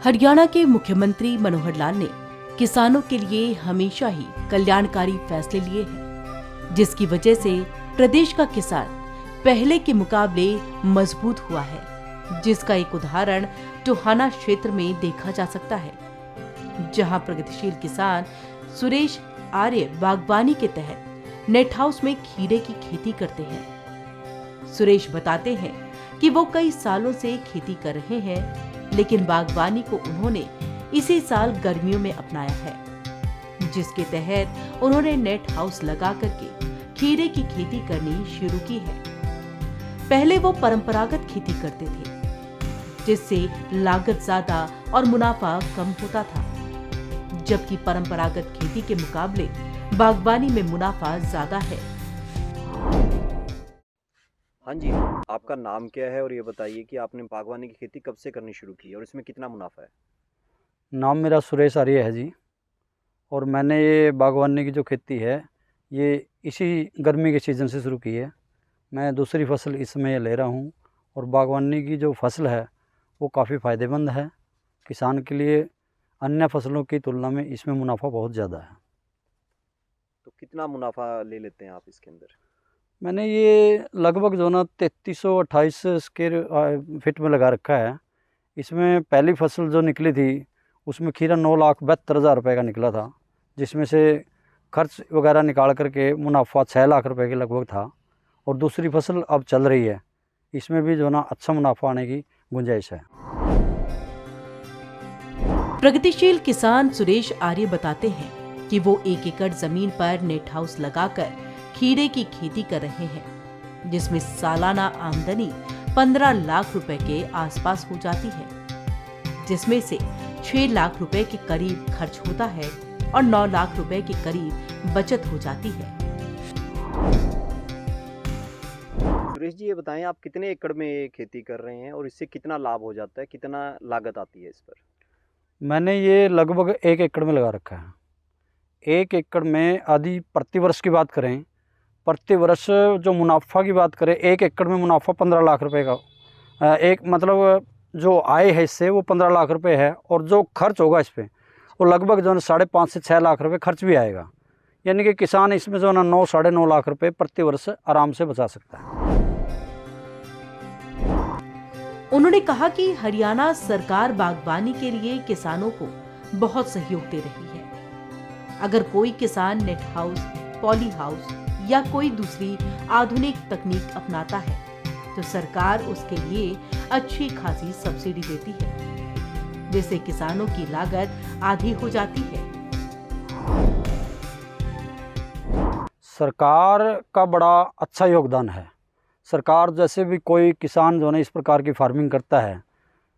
हरियाणा के मुख्यमंत्री मनोहर लाल ने किसानों के लिए हमेशा ही कल्याणकारी फैसले लिए हैं, जिसकी वजह से प्रदेश का किसान पहले के मुकाबले मजबूत हुआ है, जिसका एक उदाहरण टोहाना क्षेत्र में देखा जा सकता है, जहां प्रगतिशील किसान सुरेश आर्य बागवानी के तहत नेट हाउस में खीरे की खेती करते हैं। सुरेश बताते हैं कि वो कई सालों से खेती कर रहे हैं, लेकिन बागवानी को उन्होंने इसी साल गर्मियों में अपनाया है, जिसके तहत उन्होंने नेट हाउस लगा करके खीरे की खेती करनी शुरू की है। पहले वो परंपरागत खेती करते थे, जिससे लागत ज्यादा और मुनाफा कम होता था, जबकि परंपरागत खेती के मुकाबले बागवानी में मुनाफा ज्यादा है। हाँ जी, आपका नाम क्या है और ये बताइए कि आपने बागवानी की खेती कब से करनी शुरू की और इसमें कितना मुनाफा है? नाम मेरा सुरेश आर्य है जी। और मैंने ये बागवानी की जो खेती है ये इसी गर्मी के सीज़न से शुरू की है। मैं दूसरी फसल इसमें ले रहा हूँ और बागवानी की जो फसल है वो काफ़ी फ़ायदेमंद है किसान के लिए। अन्य फसलों की तुलना में इसमें मुनाफा बहुत ज़्यादा है। तो कितना मुनाफा ले लेते हैं आप इसके अंदर? मैंने ये लगभग जो ना 3328 स्क्वायर फीट में लगा रखा है। इसमें पहली फसल जो निकली थी उसमें खीरा 9,72,000 रुपये का निकला था, जिसमें से खर्च वगैरह निकाल करके मुनाफा 6 लाख रुपए के लगभग था। और दूसरी फसल अब चल रही है, इसमें भी जो ना अच्छा मुनाफा आने की गुंजाइश है। प्रगतिशील किसान सुरेश आर्य बताते हैं कि वो 1 एकड़ जमीन पर नेट हाउस लगाकर खीरे की खेती कर रहे हैं, जिसमें सालाना आमदनी 15 लाख रुपए के आसपास हो जाती है, जिसमें से 6 लाख रुपए के करीब खर्च होता है और 9 लाख रुपए के करीब बचत हो जाती है। सुरेश जी, ये बताएं आप कितने एकड़ में ये खेती कर रहे हैं और इससे कितना लाभ हो जाता है, कितना लागत आती है इस पर? मैंने ये लगभग 1 एकड़ में लगा रखा है। 1 एकड़ में आदि प्रति वर्ष की बात करें, प्रति वर्ष जो मुनाफा की बात करें, 1 एकड़ में मुनाफा 15 लाख रुपए का एक मतलब जो आय है इससे वो 15 लाख रुपए है। और जो खर्च होगा इस पर वो लगभग जो है 5.5 से 6 लाख रुपए खर्च भी आएगा। यानी कि किसान इसमें जो है ना 9 साढ़े 9 लाख रुपए प्रति वर्ष आराम से बचा सकता है। उन्होंने कहा कि हरियाणा सरकार बागवानी के लिए किसानों को बहुत सहयोग दे रही है। अगर कोई किसान नेट हाउस, पॉली हाउस या कोई दूसरी आधुनिक तकनीक अपनाता है तो सरकार उसके लिए अच्छी खासी सब्सिडी देती है, जिससे किसानों की लागत आधी हो जाती है। सरकार का बड़ा अच्छा योगदान है। सरकार जैसे भी कोई किसान जो है इस प्रकार की फार्मिंग करता है,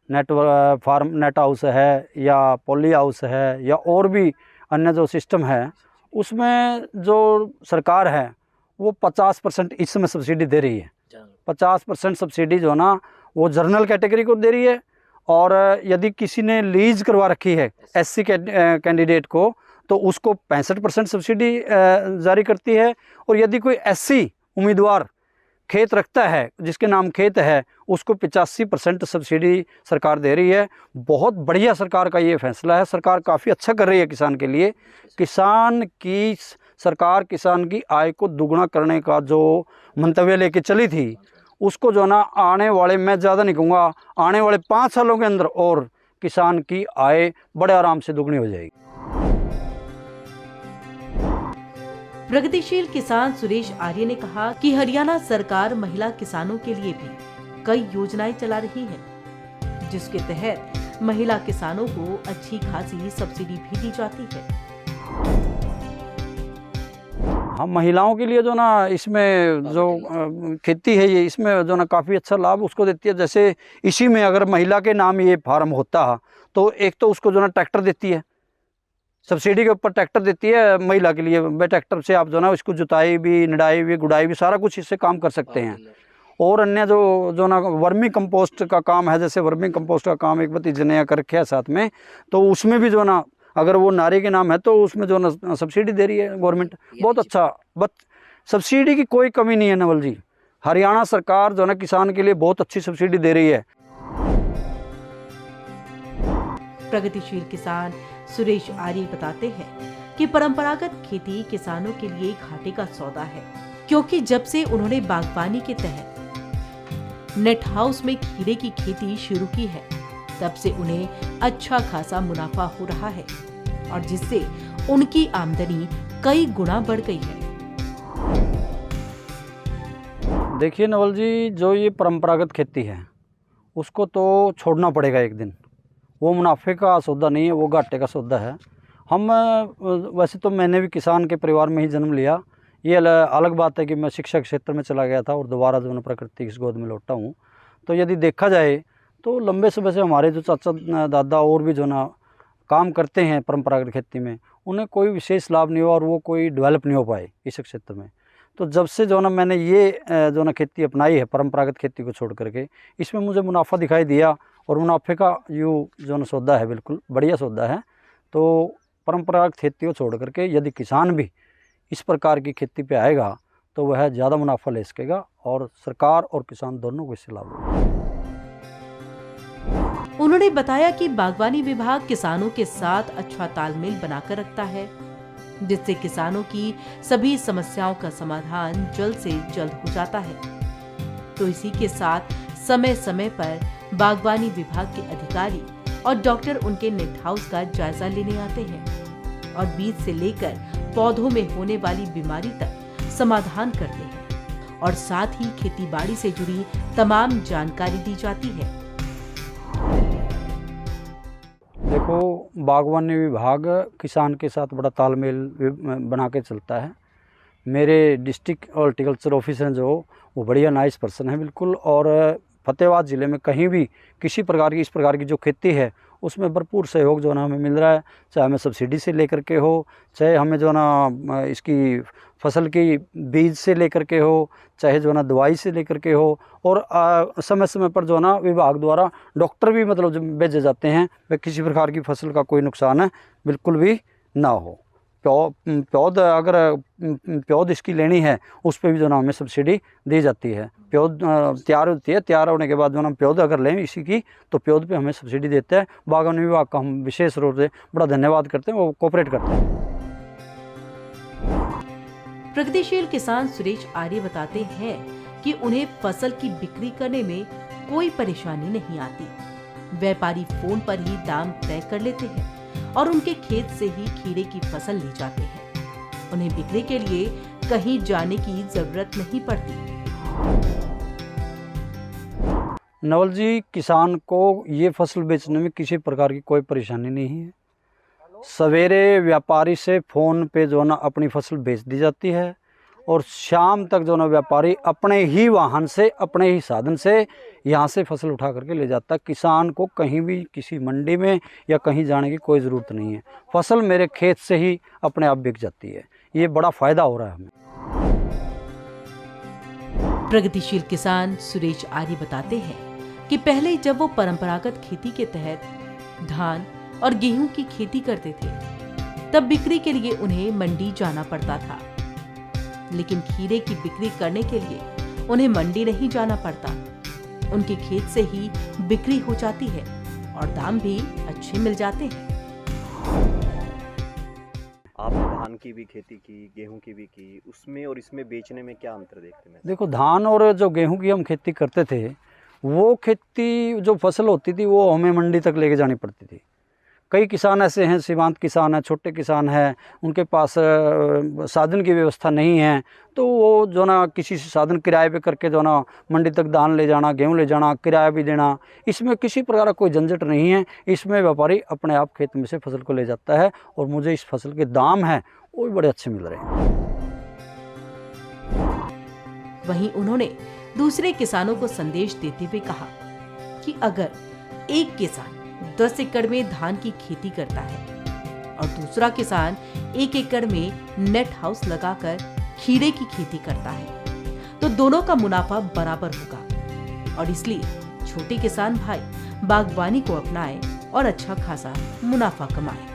नेट हाउस है या पॉली हाउस है या और भी अन्य जो सिस्टम है, उसमें जो सरकार है वो 50% इस समय सब्सिडी दे रही है। 50% सब्सिडी जो ना वो जनरल कैटेगरी को दे रही है। और यदि किसी ने लीज करवा रखी है SC कैंडिडेट को तो उसको 65% सब्सिडी जारी करती है। और यदि कोई SC उम्मीदवार खेत रखता है, जिसके नाम खेत है, उसको 85% सब्सिडी सरकार दे रही है। बहुत बढ़िया सरकार का ये फैसला है। सरकार काफ़ी अच्छा कर रही है किसान के लिए। सरकार किसान की आय को दुगना करने का जो मंतव्य लेके चली थी, उसको जो ना आने वाले, मैं ज़्यादा नहीं कहूँगा, आने वाले 5 सालों के अंदर और किसान की आय बड़े आराम से दुगनी हो जाएगी। प्रगतिशील किसान सुरेश आर्य ने कहा कि हरियाणा सरकार महिला किसानों के लिए भी कई योजनाएं चला रही है, जिसके तहत महिला किसानों को अच्छी खासी सब्सिडी भी दी जाती है। हाँ, महिलाओं के लिए जो ना इसमें जो खेती है ये, इसमें जो ना काफ़ी अच्छा लाभ उसको देती है। जैसे इसी में अगर महिला के नाम ये फार्म होता तो एक तो उसको जो ना ट्रैक्टर देती है, सब्सिडी के ऊपर ट्रैक्टर देती है महिला के लिए। भाई ट्रैक्टर से आप जो ना इसको जुताई भी, निडाई भी, गुड़ाई भी, सारा कुछ इससे काम कर सकते हैं। और अन्य जो ना वर्मी कंपोस्ट का काम है, जैसे वर्मी कंपोस्ट का काम एक भतीजे ने कर रखा है साथ में, तो उसमें भी जो ना अगर वो नारी के नाम है तो उसमें जो ना सब्सिडी दे रही है गवर्नमेंट। बहुत अच्छा, बस सब्सिडी की कोई कमी नहीं है नवल जी। हरियाणा सरकार जो ना किसान के लिए बहुत अच्छी सब्सिडी दे रही है। प्रगतिशील किसान सुरेश आर्य बताते हैं कि परंपरागत खेती किसानों के लिए घाटे का सौदा है, क्योंकि जब से उन्होंने बागवानी के तहत नेट हाउस में खीरे की खेती शुरू की है, तब से उन्हें अच्छा खासा मुनाफा हो रहा है और जिससे उनकी आमदनी कई गुना बढ़ गई है। देखिए नवल जी, जो ये परंपरागत खेती है उसको तो छोड़ना पड़ेगा एक दिन। वो मुनाफे का सौदा नहीं है, वो घाटे का सौदा है। हम वैसे तो मैंने भी किसान के परिवार में ही जन्म लिया। ये अलग बात है कि मैं शिक्षा क्षेत्र में चला गया था और दोबारा जो है प्रकृति की गोद में लौटा हूँ। तो यदि देखा जाए तो लंबे समय से हमारे जो चाचा दादा और भी जो ना काम करते हैं परंपरागत खेती में, उन्हें कोई विशेष लाभ नहीं हुआ और वो कोई डेवलप नहीं हो पाए इस क्षेत्र में। तो जब से जो ना मैंने ये जो ना खेती अपनाई है परंपरागत खेती को छोड़ करके, इसमें मुझे मुनाफा दिखाई दिया और मुनाफे का जो ना सौदा है बिल्कुल बढ़िया सौदा है। तो परंपरागत खेती को छोड़ करके यदि किसान भी इस प्रकार की खेती पे आएगा तो वह ज़्यादा मुनाफा ले सकेगा और सरकार और किसान दोनों को इससे लाभ होगा। उन्होंने बताया कि बागवानी विभाग किसानों के साथ अच्छा तालमेल बनाकर रखता है, जिससे किसानों की सभी समस्याओं का समाधान जल्द से जल्द हो जाता है। तो इसी के साथ समय समय पर बागवानी विभाग के अधिकारी और डॉक्टर उनके नेट हाउस का जायजा लेने आते हैं और बीज से लेकर पौधों में होने वाली बीमारी तक समाधान करते हैं और साथ ही खेती-बाड़ी से जुड़ी तमाम जानकारी दी जाती है। देखो, बागवानी विभाग किसान के साथ बड़ा तालमेल बना के चलता है। मेरे डिस्ट्रिक्ट हॉर्टिकल्चर ऑफिसर हैं जो, वो बढ़िया नाइस पर्सन है बिल्कुल। और फतेहाबाद ज़िले में कहीं भी किसी प्रकार की इस प्रकार की जो खेती है उसमें भरपूर सहयोग जो ना हमें मिल रहा है, चाहे हमें सब्सिडी से लेकर के हो, चाहे हमें जो ना इसकी फसल की बीज से लेकर के हो, चाहे जो ना दवाई से लेकर के हो। और समय समय पर जो ना विभाग द्वारा डॉक्टर भी मतलब जो भेजे जाते हैं वे किसी प्रकार की फसल का कोई नुकसान है बिल्कुल भी ना हो। पौध अगर पौध इसकी लेनी है उस पर भी जो ना हमें सब्सिडी दी जाती है। पौध तैयार होती है, तैयार होने के बाद जो ना पौध अगर लें इसी की तो पौध पे हमें सब्सिडी देते हैं। बागवानी विभाग का हम विशेष रूप से बड़ा धन्यवाद करते हैं, वो कोऑपरेट करते हैं। प्रगतिशील किसान सुरेश आर्य बताते हैं कि उन्हें फसल की बिक्री करने में कोई परेशानी नहीं आती। व्यापारी फोन पर ही दाम तय कर लेते हैं और उनके खेत से ही खीरे की फसल ले जाते हैं। उन्हें बिक्री के लिए कहीं जाने की जरूरत नहीं पड़ती। नवल जी, किसान को ये फसल बेचने में किसी प्रकार की कोई परेशानी नहीं है। सवेरे व्यापारी से फ़ोन पे जो ना अपनी फसल बेच दी जाती है और शाम तक जो ना व्यापारी अपने ही वाहन से, अपने ही साधन से यहाँ से फसल उठा करके ले जाता है। किसान को कहीं भी किसी मंडी में या कहीं जाने की कोई ज़रूरत नहीं है। फसल मेरे खेत से ही अपने आप बिक जाती है। ये बड़ा फ़ायदा हो रहा है हमें। प्रगतिशील किसान सुरेश आर्य बताते हैं कि पहले जब वो परंपरागत खेती के तहत धान और गेहूं की खेती करते थे, तब बिक्री के लिए उन्हें मंडी जाना पड़ता था। लेकिन खीरे की बिक्री करने के लिए उन्हें मंडी नहीं जाना पड़ता, उनके खेत से ही बिक्री हो जाती है और दाम भी अच्छे मिल जाते हैं। आपने धान की भी खेती की, गेहूं की भी की, उसमें और इसमें बेचने में क्या अंतर देखते हैं? देखो, धान और जो गेहूं की हम खेती करते थे, वो खेती जो फसल होती थी वो हमें मंडी तक लेके जानी पड़ती थी। कई किसान ऐसे हैं, सीमांत किसान हैं, छोटे किसान हैं, उनके पास साधन की व्यवस्था नहीं है, तो वो जो ना किसी से साधन किराए पे करके जो ना मंडी तक धान ले जाना, गेहूं ले जाना, किराया भी देना, इसमें किसी प्रकार का कोई झंझट नहीं है। इसमें व्यापारी अपने आप खेत में से फसल को ले जाता है और मुझे इस फसल के दाम हैं वो भी बड़े अच्छे मिल रहे हैं। वहीं उन्होंने दूसरे किसानों को संदेश देते हुए कहा कि अगर एक किसान 10 एकड़ में धान की खेती करता है और दूसरा किसान 1 एकड़ में नेट हाउस लगाकर खीरे की खेती करता है, तो दोनों का मुनाफा बराबर होगा और इसलिए छोटे किसान भाई बागवानी को अपनाएं और अच्छा खासा मुनाफा कमाएं।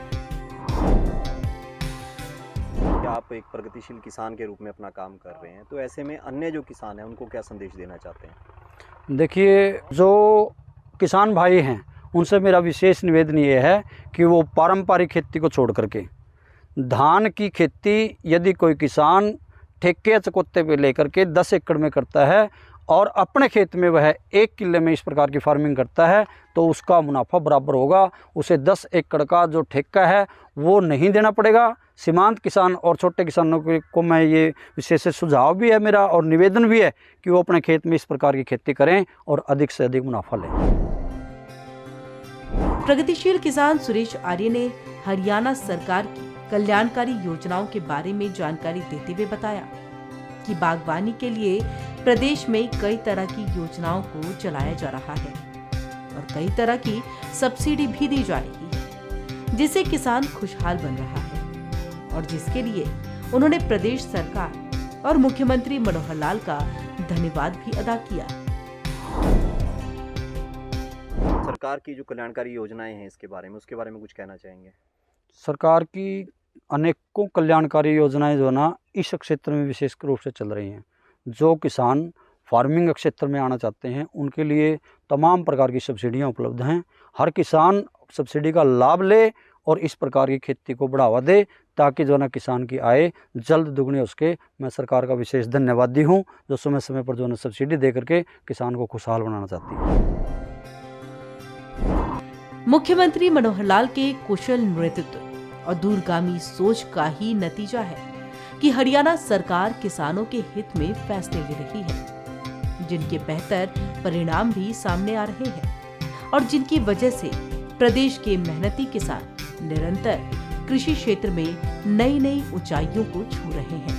क्या आप एक प्रगतिशील किसान के रूप में अपना काम कर रहे हैं, तो ऐसे में अन्य जो किसान हैं उनको क्या संदेश देना चाहते हैं? देखिए, जो किसान भाई हैं उनसे मेरा विशेष निवेदन ये है कि वो पारंपरिक खेती को छोड़ करके धान की खेती यदि कोई किसान ठेके चकोते पे लेकर के 10 एकड़ में करता है और अपने खेत में वह 1 किले में इस प्रकार की फार्मिंग करता है तो उसका मुनाफा बराबर होगा। उसे 10 एकड़ का जो ठेका है वो नहीं देना पड़ेगा। सीमांत किसान और छोटे किसानों को मैं ये विशेष सुझाव भी है मेरा और निवेदन भी है कि वो अपने खेत में इस प्रकार की खेती करें और अधिक से अधिक मुनाफा लें। प्रगतिशील किसान सुरेश आर्य ने हरियाणा सरकार की कल्याणकारी योजनाओं के बारे में जानकारी देते हुए बताया कि बागवानी के लिए प्रदेश में कई तरह की योजनाओं को चलाया जा रहा है और कई तरह की सब्सिडी भी दी जा रही है, जिससे किसान खुशहाल बन रहा है और जिसके लिए उन्होंने प्रदेश सरकार और मुख्यमंत्री मनोहर लाल का धन्यवाद भी अदा किया। सरकार की जो कल्याणकारी योजनाएं हैं इसके बारे में, उसके बारे में कुछ कहना चाहेंगे? सरकार की अनेकों कल्याणकारी योजनाएं जो ना इस क्षेत्र में विशेष रूप से चल रही हैं। जो किसान फार्मिंग क्षेत्र में आना चाहते हैं उनके लिए तमाम प्रकार की सब्सिडियां उपलब्ध हैं। हर किसान सब्सिडी का लाभ ले और इस प्रकार की खेती को बढ़ावा दे ताकि जो ना किसान की आय जल्द दुगनी हो सके। मैं सरकार का विशेष धन्यवादी हूँ जो समय समय पर जो ना सब्सिडी दे करके किसान को खुशहाल बनाना चाहती है। मुख्यमंत्री मनोहर लाल के कुशल नेतृत्व और दूरगामी सोच का ही नतीजा है कि हरियाणा सरकार किसानों के हित में फैसले ले रही है, जिनके बेहतर परिणाम भी सामने आ रहे हैं और जिनकी वजह से प्रदेश के मेहनती किसान निरंतर कृषि क्षेत्र में नई नई ऊंचाइयों को छू रहे हैं।